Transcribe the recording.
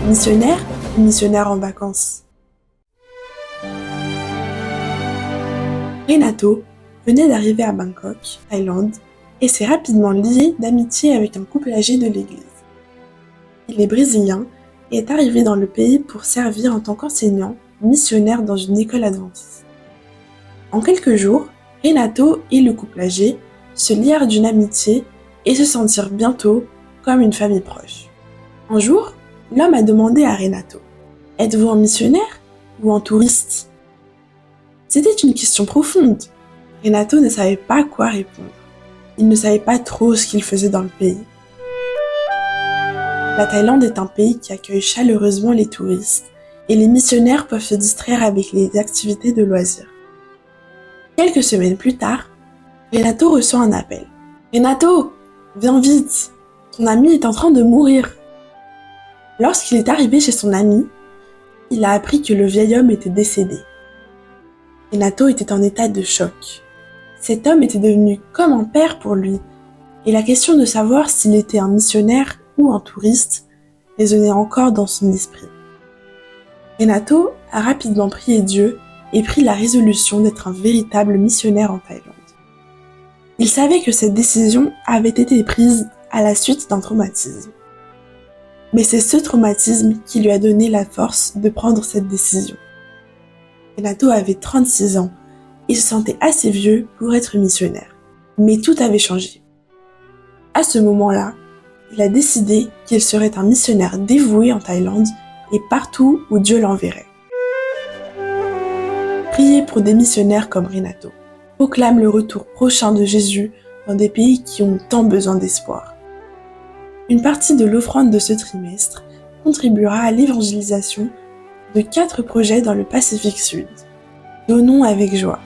Missionnaire ou missionnaire en vacances? Renato venait d'arriver à Bangkok, Thaïlande, et s'est rapidement lié d'amitié avec un couple âgé de l'église. Il est brésilien et est arrivé dans le pays pour servir en tant qu'enseignant missionnaire dans une école adventiste. En quelques jours, Renato et le couple âgé se lièrent d'une amitié et se sentirent bientôt comme une famille proche. Un jour, l'homme a demandé à Renato: « Êtes-vous un missionnaire ou un touriste ?» C'était une question profonde. Renato ne savait pas quoi répondre. Il ne savait pas trop ce qu'il faisait dans le pays. La Thaïlande est un pays qui accueille chaleureusement les touristes et les missionnaires peuvent se distraire avec les activités de loisirs. Quelques semaines plus tard, Renato reçoit un appel. « Renato, viens vite, ton ami est en train de mourir. » Lorsqu'il est arrivé chez son ami, il a appris que le vieil homme était décédé. Renato était en état de choc. Cet homme était devenu comme un père pour lui, et la question de savoir s'il était un missionnaire ou un touriste résonnait encore dans son esprit. Renato a rapidement prié Dieu et pris la résolution d'être un véritable missionnaire en Thaïlande. Il savait que cette décision avait été prise à la suite d'un traumatisme. Mais c'est ce traumatisme qui lui a donné la force de prendre cette décision. Renato avait 36 ans et se sentait assez vieux pour être missionnaire. Mais tout avait changé. À ce moment-là, il a décidé qu'il serait un missionnaire dévoué en Thaïlande et partout où Dieu l'enverrait. Priez pour des missionnaires comme Renato. Proclame le retour prochain de Jésus dans des pays qui ont tant besoin d'espoir. Une partie de l'offrande de ce trimestre contribuera à l'évangélisation de 4 projets dans le Pacifique Sud. Donnons avec joie.